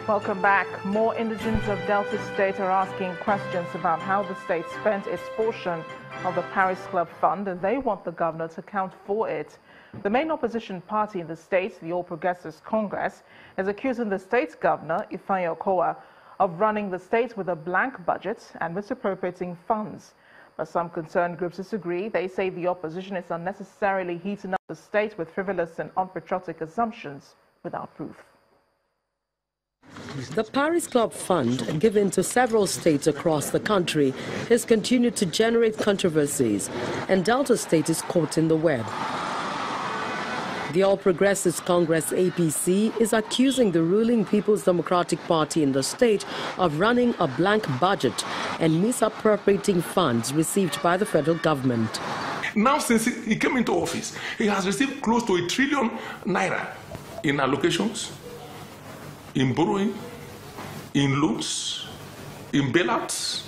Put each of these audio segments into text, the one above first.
Welcome back. More indigents of Delta State are asking questions about how the state spent its portion of the Paris Club Fund, and they want the governor to account for it. The main opposition party in the state, the All Progressives Congress, is accusing the state's governor, Ifeanyi Okowa, of running the state with a blank budget and misappropriating funds. But some concerned groups disagree. They say the opposition is unnecessarily heating up the state with frivolous and unpatriotic assumptions without proof. The Paris Club Fund, given to several states across the country, has continued to generate controversies, and Delta State is caught in the web. The All Progressives Congress APC is accusing the ruling People's Democratic Party in the state of running a blank budget and misappropriating funds received by the federal government. Now, since he came into office, he has received close to ₦1 trillion in allocations, in borrowing, in loans, in bailouts,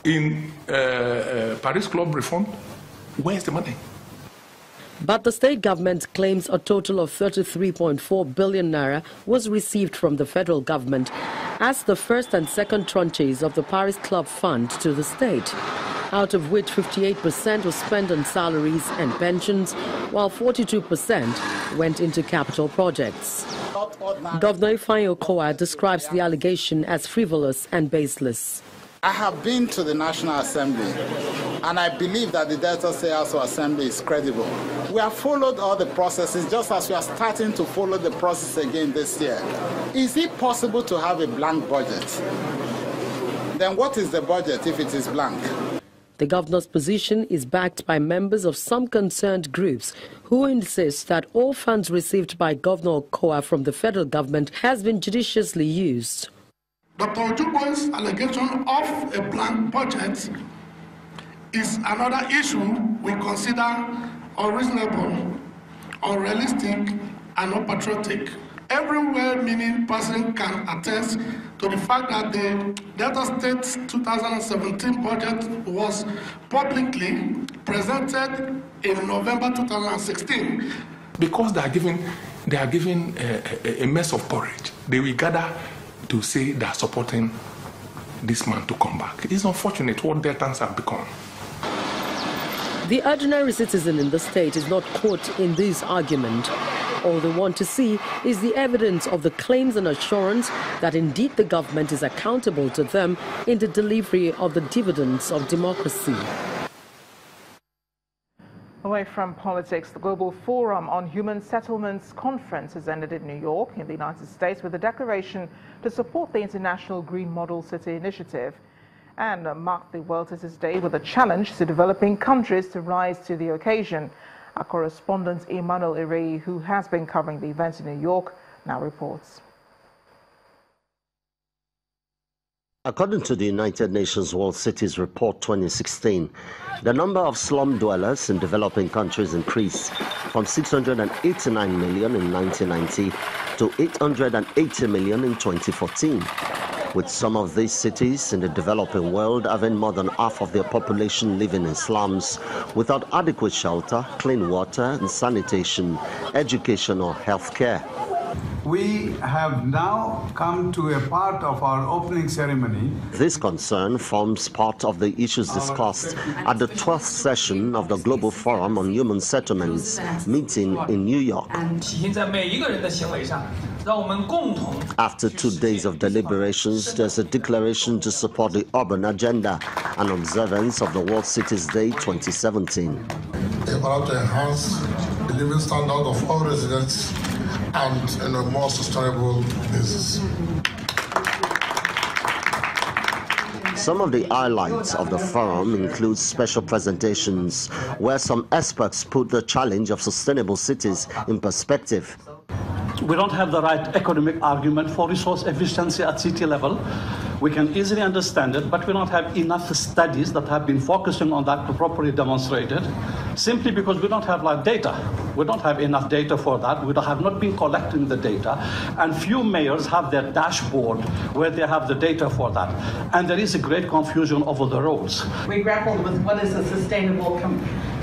in Paris Club reform. Where's the money? But the state government claims a total of 33.4 billion naira was received from the federal government as the first and second tranches of the Paris Club Fund to the state, out of which 58% was spent on salaries and pensions, while 42% went into capital projects. Governor Ifeanyi Okowa describes the allegation as frivolous and baseless. I have been to the National Assembly, and I believe that the Delta State House of Assembly is credible. We have followed all the processes, just as we are starting to follow the process again this year. Is it possible to have a blank budget? Then what is the budget if it is blank? The governor's position is backed by members of some concerned groups who insist that all funds received by Governor Okowa from the federal government has been judiciously used. Dr. Ojukwo's allegation of a blank budget is another issue we consider unreasonable, unrealistic, and unpatriotic. Every well-meaning person can attest to the fact that the Delta State's 2017 budget was publicly presented in November 2016. Because they are giving a mess of porridge, they will gather to say they are supporting this man to come back. It is unfortunate what Deltans have become. The ordinary citizen in the state is not caught in this argument. All they want to see is the evidence of the claims and assurance that indeed the government is accountable to them in the delivery of the dividends of democracy. Away from politics, the Global Forum on Human Settlements Conference has ended in New York in the United States with a declaration to support the International Green Model City Initiative and mark the World Cities Day with a challenge to developing countries to rise to the occasion. Our correspondent Emmanuel Irei, who has been covering the event in New York, now reports. According to the United Nations World Cities Report 2016, the number of slum dwellers in developing countries increased from 689 million in 1990 to 880 million in 2014, with some of these cities in the developing world having more than half of their population living in slums without adequate shelter, clean water and sanitation, education or health care. We have now come to a part of our opening ceremony. This concern forms part of the issues discussed at the 12th session of the Global Forum on Human Settlements meeting in New York. After 2 days of deliberations, there's a declaration to support the urban agenda and observance of the World Cities Day 2017. They want to enhance the living standard of all residents and in a more sustainable basis. Some of the highlights of the forum include special presentations where some experts put the challenge of sustainable cities in perspective. We don't have the right economic argument for resource efficiency at city level. We can easily understand it, but we don't have enough studies that have been focusing on that to properly demonstrate it, simply because we don't have data. We don't have enough data for that. We have not been collecting the data, and few mayors have their dashboard where they have the data for that. And there is a great confusion over the roles. We grappled with what is a sustainable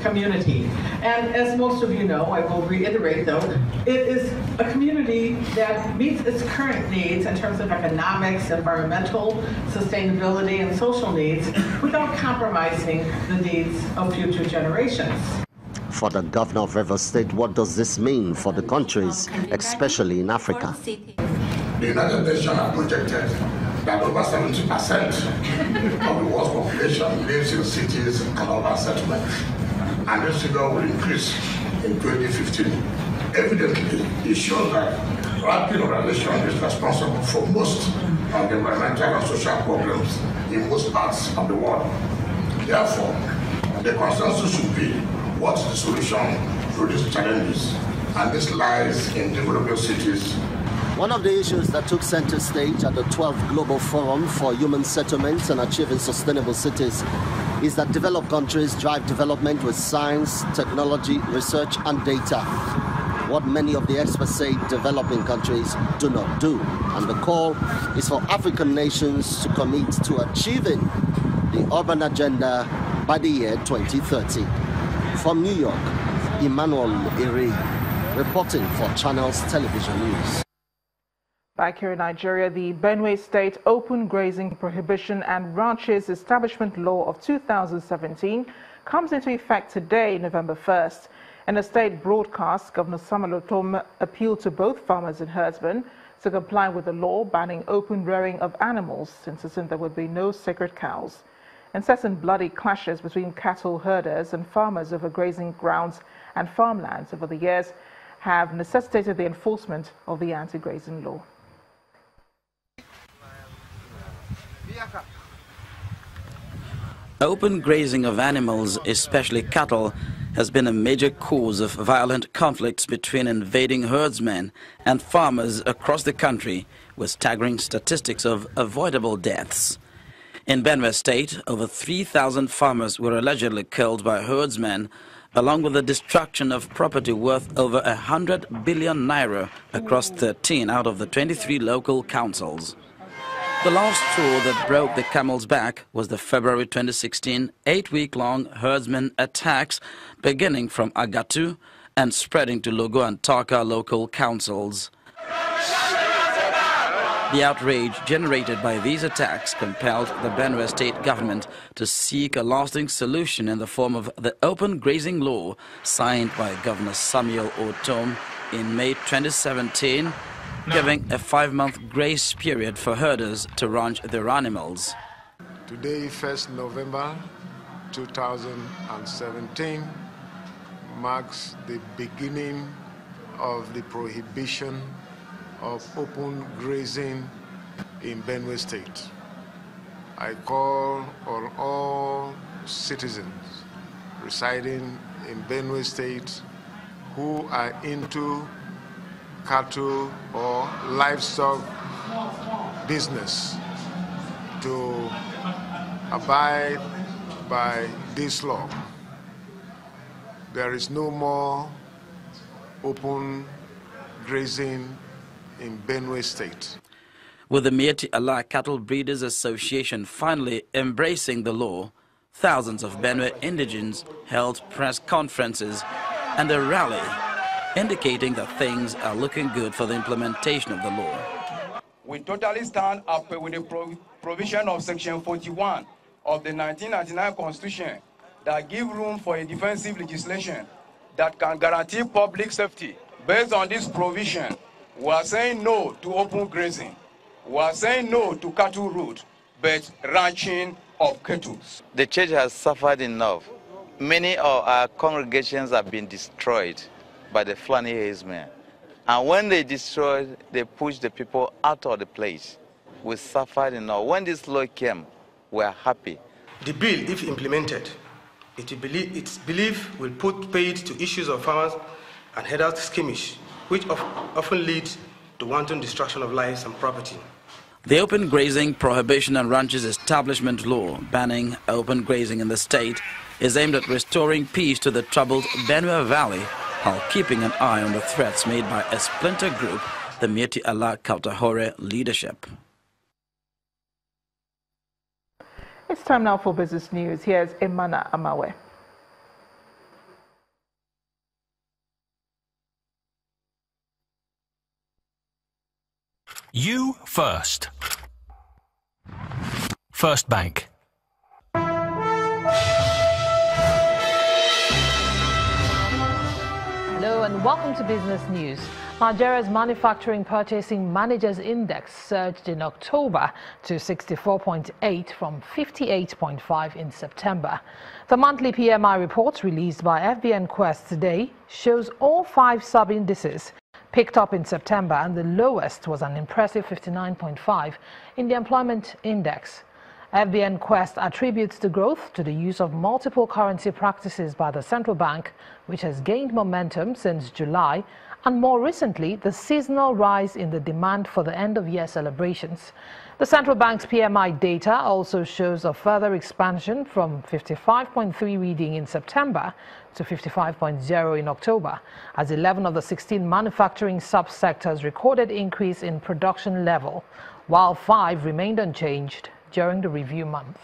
community. And as most of you know, I will reiterate though, it is a community that meets its current needs in terms of economics, environmental, sustainability, and social needs without compromising the needs of future generations. For the governor of Rivers State, what does this mean for the countries, especially in Africa? The United Nations have projected that over 70% of the world's population lives in cities and urban settlements. And this figure will increase in 2015. Evidently, it shows that rapid urbanization is responsible for most of the environmental and social problems in most parts of the world. Therefore, the consensus should be what is the solution to these challenges, and this lies in developing cities. One of the issues that took center stage at the 12th Global Forum for Human Settlements and Achieving Sustainable Cities is that developed countries drive development with science, technology, research, and data. What many of the experts say developing countries do not do. And the call is for African nations to commit to achieving the urban agenda by the year 2030. From New York, Emmanuel Iri, reporting for Channels Television News. Back here in Nigeria, the Benue State Open Grazing Prohibition and Ranches Establishment Law of 2017 comes into effect today, November 1st. In a state broadcast, Governor Samuel Ortom appealed to both farmers and herdsmen to comply with the law banning open rearing of animals, insisting there would be no sacred cows. Incessant bloody clashes between cattle herders and farmers over grazing grounds and farmlands over the years have necessitated the enforcement of the anti-grazing law. Open grazing of animals, especially cattle, has been a major cause of violent conflicts between invading herdsmen and farmers across the country, with staggering statistics of avoidable deaths. In Benue State, over 3,000 farmers were allegedly killed by herdsmen, along with the destruction of property worth over 100 billion naira across 13 out of the 23 local councils. The last straw that broke the camel's back was the February 2016 8-week-long herdsmen attacks beginning from Agatu and spreading to Logo and Taka local councils. The outrage generated by these attacks compelled the Benue State government to seek a lasting solution in the form of the open grazing law signed by Governor Samuel Ortom in May 2017, giving a 5-month grace period for herders to ranch their animals. Today, 1st November 2017, marks the beginning of the prohibition of open grazing in Benue State. I call on all citizens residing in Benue State who are into cattle or livestock business to abide by this law. There is no more open grazing in Benue State. With the Mieti Allah Cattle Breeders Association finally embracing the law, thousands of Benue indigents held press conferences and a rally indicating that things are looking good for the implementation of the law. We totally stand up with the provision of Section 41 of the 1999 Constitution that give room for a defensive legislation that can guarantee public safety. Based on this provision, we are saying no to open grazing. We are saying no to cattle route, but ranching of cattle. The church has suffered enough. Many of our congregations have been destroyed by the Fulani herdsmen. And when they destroyed, they pushed the people out of the place. We suffered enough. When this law came, we are happy. The bill, if implemented, it's believed will put paid to issues of farmers and herders skirmish, which often leads to wanton destruction of lives and property. The Open Grazing Prohibition and Ranches Establishment Law banning open grazing in the state is aimed at restoring peace to the troubled Benue Valley while keeping an eye on the threats made by a splinter group, the Mieti Allah Kautahore leadership. It's time now for business news. Here's Emana Amawe. You first. First Bank. Hello and welcome to Business News. Nigeria's Manufacturing Purchasing Managers Index surged in October to 64.8 from 58.5 in September. The monthly PMI report released by FBN Quest today shows all 5 sub-indices picked up in September, and the lowest was an impressive 59.5 in the Employment Index. FBN Quest attributes the growth to the use of multiple currency practices by the central bank, which has gained momentum since July, and more recently, the seasonal rise in the demand for the end-of-year celebrations. The central bank's PMI data also shows a further expansion from 55.3 reading in September to 55.0 in October, as 11 of the 16 manufacturing subsectors recorded increase in production level, while 5 remained unchanged during the review month.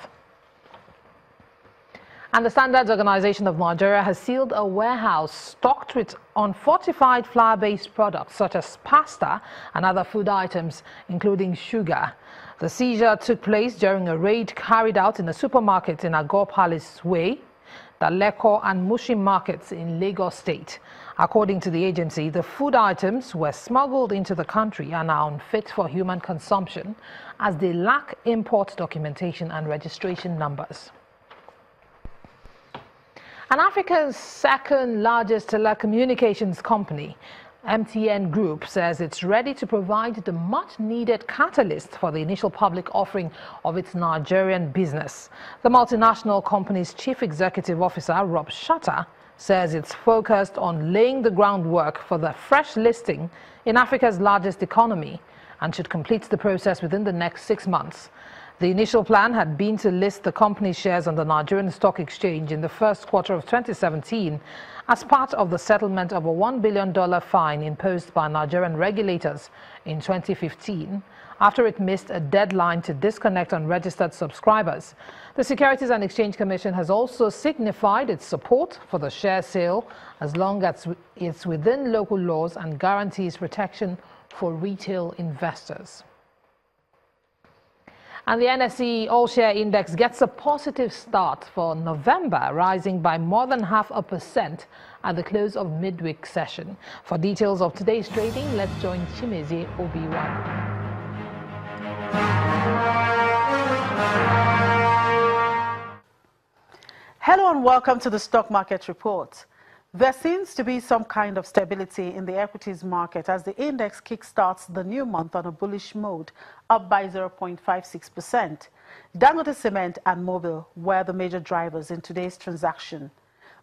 And the Standards Organization of Nigeria has sealed a warehouse stocked with unfortified flour-based products such as pasta and other food items, including sugar. The seizure took place during a raid carried out in a supermarket in Agor Palace Way, the Leko and Mushin markets in Lagos State. According to the agency, the food items were smuggled into the country and are unfit for human consumption as they lack import documentation and registration numbers. And Africa's second largest telecommunications company, MTN Group, says it's ready to provide the much-needed catalyst for the initial public offering of its Nigerian business. The multinational company's chief executive officer, Rob Shatter, says it's focused on laying the groundwork for the fresh listing in Africa's largest economy and should complete the process within the next 6 months. The initial plan had been to list the company's shares on the Nigerian Stock Exchange in the first quarter of 2017 as part of the settlement of a $1 billion fine imposed by Nigerian regulators in 2015 after it missed a deadline to disconnect unregistered subscribers. The Securities and Exchange Commission has also signified its support for the share sale as long as it's within local laws and guarantees protection for retail investors. And the NSE All-Share Index gets a positive start for November, rising by more than 0.5% at the close of midweek session. For details of today's trading, let's join Chimezie Obiwan. Hello and welcome to the Stock Market Report. There seems to be some kind of stability in the equities market as the index kickstarts the new month on a bullish mode, up by 0.56%. Dangote Cement and Mobil were the major drivers in today's transaction.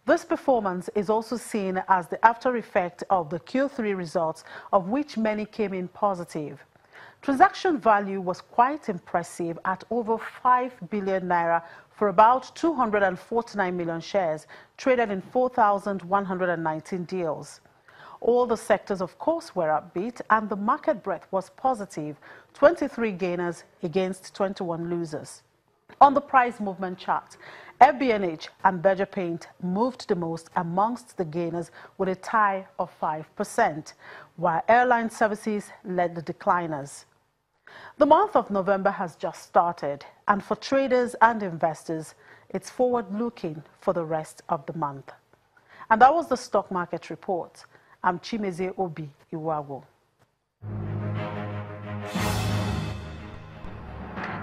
This performance is also seen as the after effect of the Q3 results, of which many came in positive. Transaction value was quite impressive at over 5 billion naira for about 249 million shares, traded in 4,119 deals. All the sectors, of course, were upbeat, and the market breadth was positive, 23 gainers against 21 losers. On the price movement chart, FBNH and Berger Paint moved the most amongst the gainers with a tie of 5%, while Airline Services led the decliners. The month of November has just started, and for traders and investors, it's forward-looking for the rest of the month. And that was the Stock Market Report. I'm Chimezie Obi Iwago.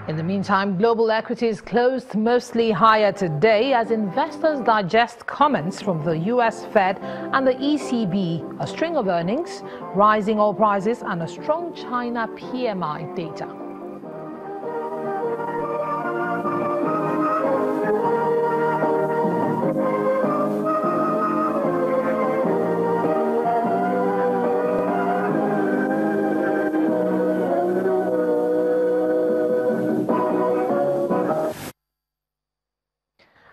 In the meantime, global equities closed mostly higher today as investors digest comments from the US Fed and the ECB, a string of earnings, rising oil prices, and a strong China PMI data.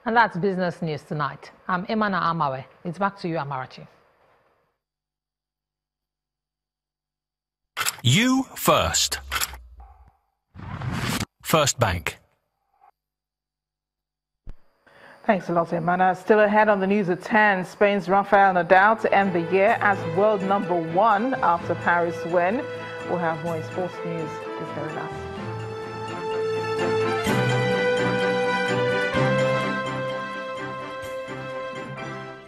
And that's business news tonight. I'm Emana Amawe. It's back to you, Amarachi. You first. First Bank. Thanks a lot, Emana. Still ahead on the news at 10, Spain's Rafael Nadal to end the year as world #1 after Paris win. We'll have more in sports news. Please stay with us.